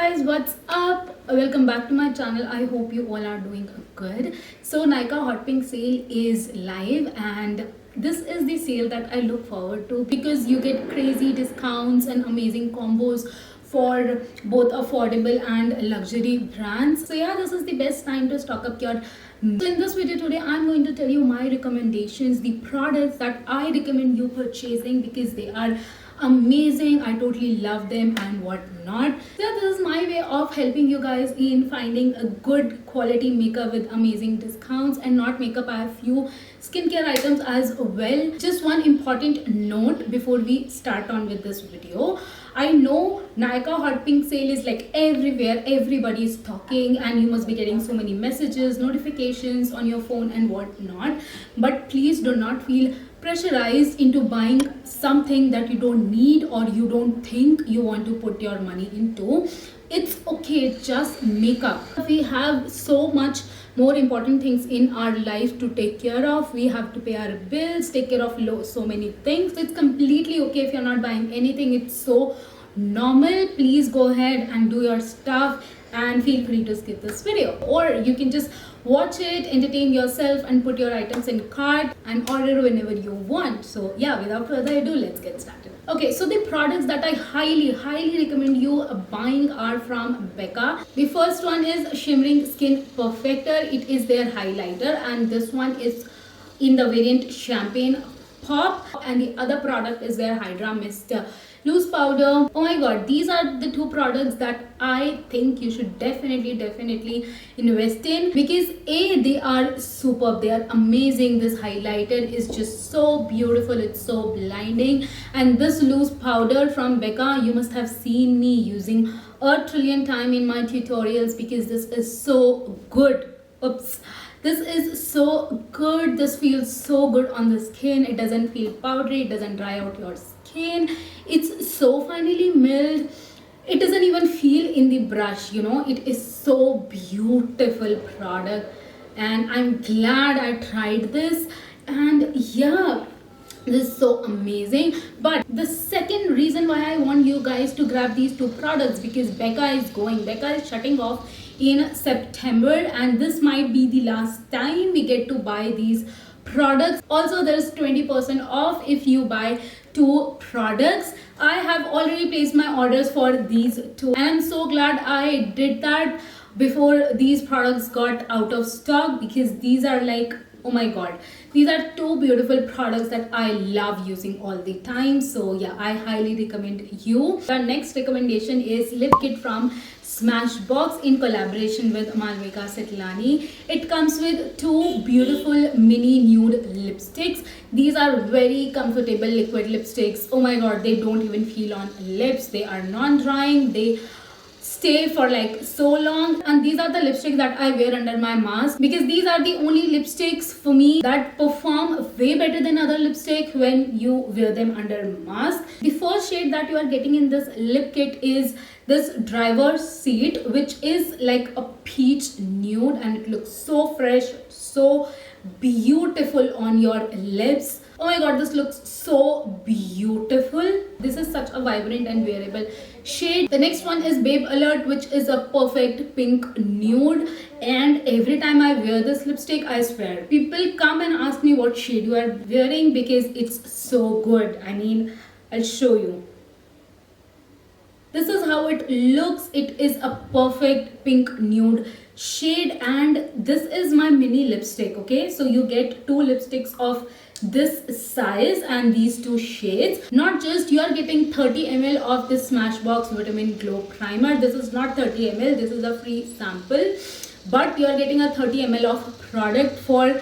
guys, what's up? Welcome back to my channel. I hope you all are doing good. So Nykaa Hot Pink sale is live and this is the sale that I look forward to because you get crazy discounts and amazing combos for both affordable and luxury brands. So yeah, this is the best time to stock up your. So in this video today, I'm going to tell you my recommendations, the products that I recommend you purchasing because they are amazing. I totally love them and whatnot. So yeah, this is my way of helping you guys in finding a good quality makeup with amazing discounts. And not makeup, I have few skincare items as well. Just one important note before we start on with this video. I know Nykaa Hot Pink sale is like everywhere, everybody is talking and you must be getting so many messages, notifications on your phone and whatnot. But please do not feel pressurized into buying something that you don't need or you don't think you want to put your money into. It's okay, just makeup. We have so much more important things in our life to take care of. We have to pay our bills, take care of so many things. So it's completely okay if you're not buying anything. It's so normal. Please go ahead and do your stuff and feel free to skip this video, or you can just watch it, entertain yourself and put your items in cart and order whenever you want. So yeah, without further ado, let's get started. Okay, so the products that I highly recommend you buying are from Becca. The first one is Shimmering Skin Perfector. It is their highlighter and this one is in the variant Champagne Pop, and the other product is their Hydra Mist Loose Powder. Oh my god, these are the two products that I think you should definitely invest in because they are superb, they are amazing. This highlighter is just so beautiful, it's so blinding. And this loose powder from Becca, you must have seen me using a trillion times in my tutorials because this is so good. Oops. This is so good. This feels so good on the skin. It doesn't feel powdery. It doesn't dry out your skin. It's so finely milled. It doesn't even feel in the brush, you know. It is so beautiful product and I'm glad I tried this. And yeah, this is so amazing. But the second reason why I want you guys to grab these two products because Becca is shutting off in September and this might be the last time we get to buy these products. Also, there's 20% off if you buy two products. I have already placed my orders for these two and I'm so glad I did that before these products got out of stock because these are like, oh my god, these are two beautiful products that I love using all the time. So yeah, I highly recommend you. The next recommendation is lip kit from Smashbox in collaboration with Malvika Setlani. It comes with two beautiful mini nude lipsticks. These are very comfortable liquid lipsticks. Oh my god, they don't even feel on lips. They are non-drying. They stay for like so long, and these are the lipsticks that I wear under my mask because these are the only lipsticks for me that perform way better than other lipstick when you wear them under mask. The first shade that you are getting in this lip kit is this driver's seat, which is like a peach nude and it looks so fresh, so beautiful on your lips. Oh my god, this looks so beautiful. This is such a vibrant and wearable shade. The next one is Babe Alert, which is a perfect pink nude, and every time I wear this lipstick, I swear people come and ask me what shade you are wearing because it's so good. I mean, I'll show you. This is how it looks. It is a perfect pink nude shade and this is my mini lipstick. Okay, so you get two lipsticks of this size and these two shades. Not just you are getting 30 ml of this Smashbox Vitamin Glow Primer. This is not 30 ml, this is a free sample, but you are getting a 30 ml of product for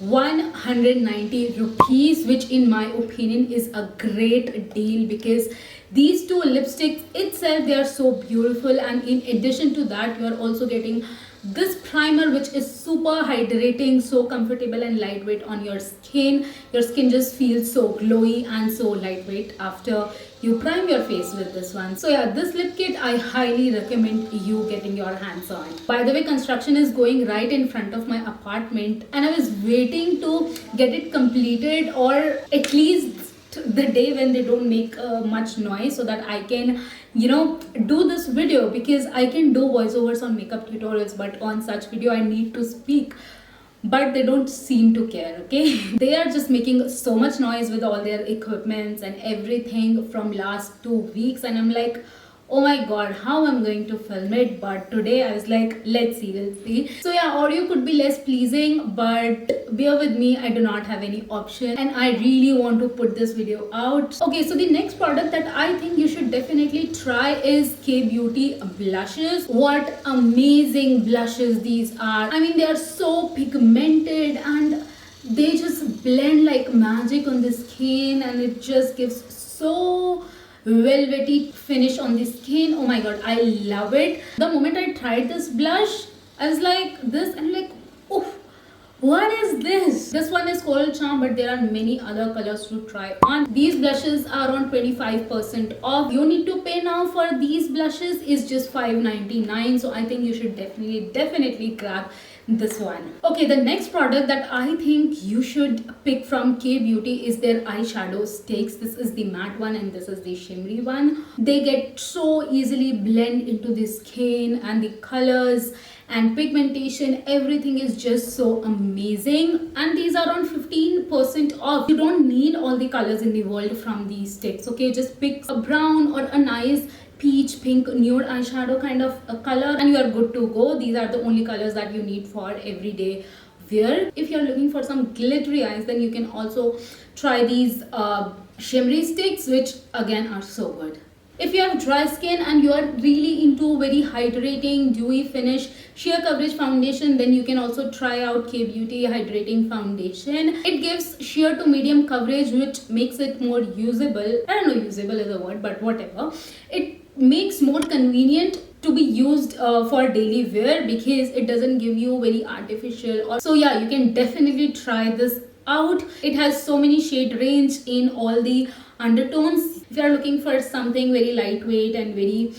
190 rupees, which in my opinion is a great deal because these two lipsticks itself, they are so beautiful, and in addition to that you are also getting this primer which is super hydrating, so comfortable and lightweight on your skin. Your skin just feels so glowy and so lightweight after you prime your face with this one. So yeah, this lip kit I highly recommend you getting your hands on. By the way, construction is going right in front of my apartment and I was waiting to get it completed or at least the day when they don't make much noise, so that I can, do this video, because I can do voiceovers on makeup tutorials, but on such video I need to speak. But they don't seem to care, okay? They are just making so much noise with all their equipments and everything from last 2 weeks, and I'm like, oh my god, how I'm going to film it. But today I was like, let's see, we'll see. So yeah, audio could be less pleasing, but bear with me, I do not have any option, and I really want to put this video out. Okay, so the next product that I think you should definitely try is K Beauty blushes. What amazing blushes these are. I mean, they are so pigmented and they just blend like magic on the skin, and it just gives so velvety finish on the skin. Oh my god, I love it. The moment I tried this blush, I was like this, and like, oof, what is this? This one is Coral Charm, but there are many other colors to try on. These blushes are on 25% off. You need to pay now for these blushes is just $5.99. So I think you should definitely grab this one. Okay, the next product that I think you should pick from K Beauty is their eyeshadow sticks. This is the matte one and this is the shimmery one. They get so easily blend into the skin, and the colors and pigmentation, everything is just so amazing. And these are on 15% off. You don't need all the colors in the world from these sticks, okay? Just pick a brown or a nice peach pink nude eyeshadow kind of a color, and you are good to go. These are the only colors that you need for everyday wear. If you're looking for some glittery eyes, then you can also try these shimmery sticks, which again are so good. If you have dry skin and you are really into very hydrating, dewy finish, sheer coverage foundation, then you can also try out K Beauty Hydrating Foundation. It gives sheer to medium coverage, which makes it more usable. I don't know, usable is a word, but whatever. It makes more convenient to be used for daily wear, because it doesn't give you very artificial. So yeah, you can definitely try this out. It has so many shade range in all the undertones. If you are looking for something very lightweight and very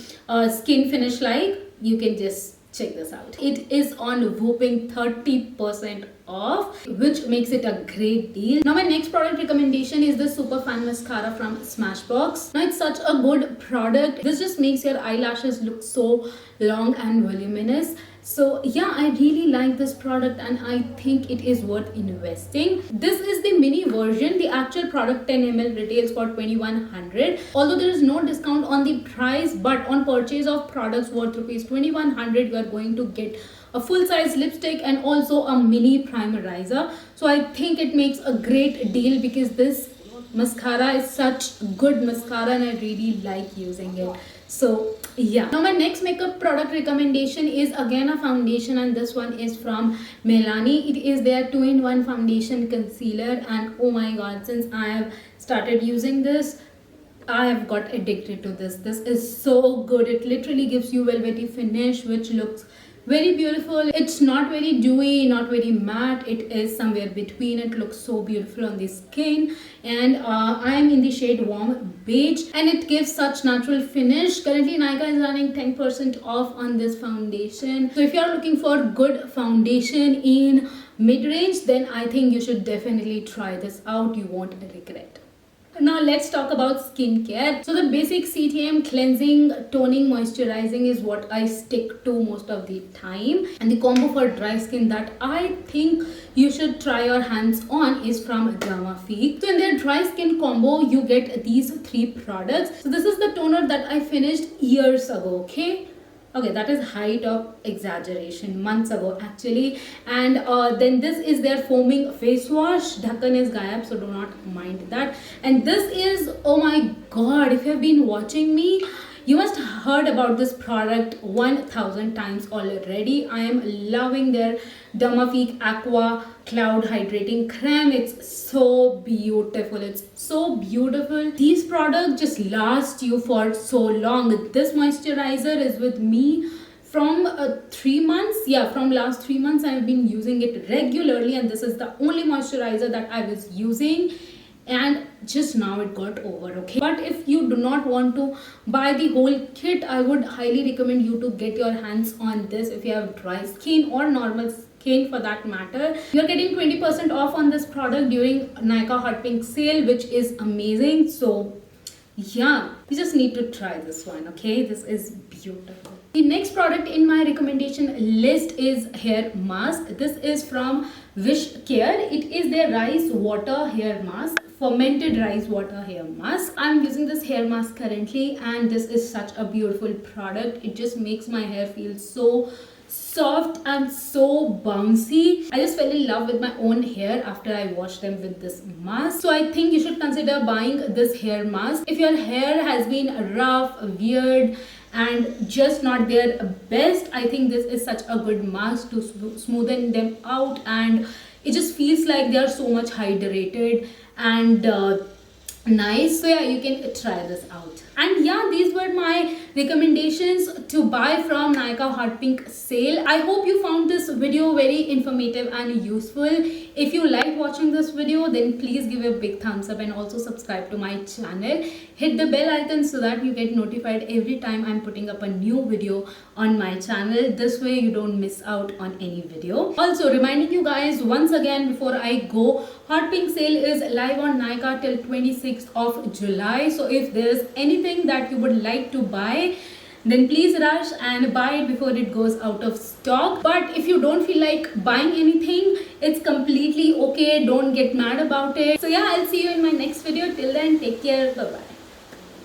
skin finish like, you can just check this out. It is on whopping 30% off, which makes it a great deal. Now my next product recommendation is the Super Fan Mascara from Smashbox. Now it's such a good product. This just makes your eyelashes look so long and voluminous. So yeah, I really like this product and I think it is worth investing. This is the mini version. The actual product 10 ml retails for 2100. Although there is no discount on the price, but on purchase of products worth rupees 2100, you are going to get a full size lipstick and also a mini primerizer. So I think it makes a great deal, because this mascara is such good mascara and I really like using it. So yeah, now my next makeup product recommendation is again a foundation, and this one is from Milani. It is their 2-in-1 foundation concealer, and oh my god, since I have started using this, I have got addicted to this. This is so good. It literally gives you velvety finish, which looks very beautiful. It's not very dewy, not very matte. It is somewhere between. It looks so beautiful on the skin, and I'm in the shade Warm Beige, and it gives such natural finish. Currently Nykaa is running 10% off on this foundation. So if you are looking for good foundation in mid-range, then I think you should definitely try this out. You won't regret. Now let's talk about skincare. So the basic CTM cleansing, toning, moisturizing is what I stick to most of the time. And the combo for dry skin that I think you should try your hands on is from Dermafique. So in their dry skin combo, you get these 3 products. So this is the toner that I finished years ago, okay? Okay, that is height of exaggeration, months ago actually. And then this is their foaming face wash. Dhakkan is gayab, so do not mind that. And this is, oh my god, if you have been watching me, you must have heard about this product 1000 times already. I am loving their Dermafique Aqua Cloud Hydrating Creme. It's so beautiful. It's so beautiful. These products just last you for so long. This moisturizer is with me from 3 months. Yeah, from last 3 months I've been using it regularly, and this is the only moisturizer that I was using, and just now it got over, okay? But if you do not want to buy the whole kit, I would highly recommend you to get your hands on this if you have dry skin or normal skin for that matter. You're getting 20% off on this product during Nykaa Hot Pink sale, which is amazing. So yeah, you just need to try this one, okay? This is beautiful. The next product in my recommendation list is hair mask. This is from Wish Care. It is their rice water hair mask, fermented rice water hair mask. I'm using this hair mask currently, and this is such a beautiful product. It just makes my hair feel so soft and so bouncy. I just fell in love with my own hair after I washed them with this mask. So I think you should consider buying this hair mask. If your hair has been rough, weird, and just not their best, I think this is such a good mask to smoothen them out, and it just feels like they are so much hydrated and nice. So yeah, you can try this out. And yeah, these were my recommendations to buy from Nykaa Hot Pink sale. I hope you found this video very informative and useful. If you like watching this video, then please give a big thumbs up and also subscribe to my channel. Hit the bell icon so that you get notified every time I'm putting up a new video on my channel. This way you don't miss out on any video. Also reminding you guys once again before I go, Hot Pink sale is live on Nykaa till 26th of July. So if there's anything that you would like to buy, then please rush and buy it before it goes out of stock. But if you don't feel like buying anything, it's completely okay. Don't get mad about it. So yeah, I'll see you in my next video. Till then, take care. Bye bye.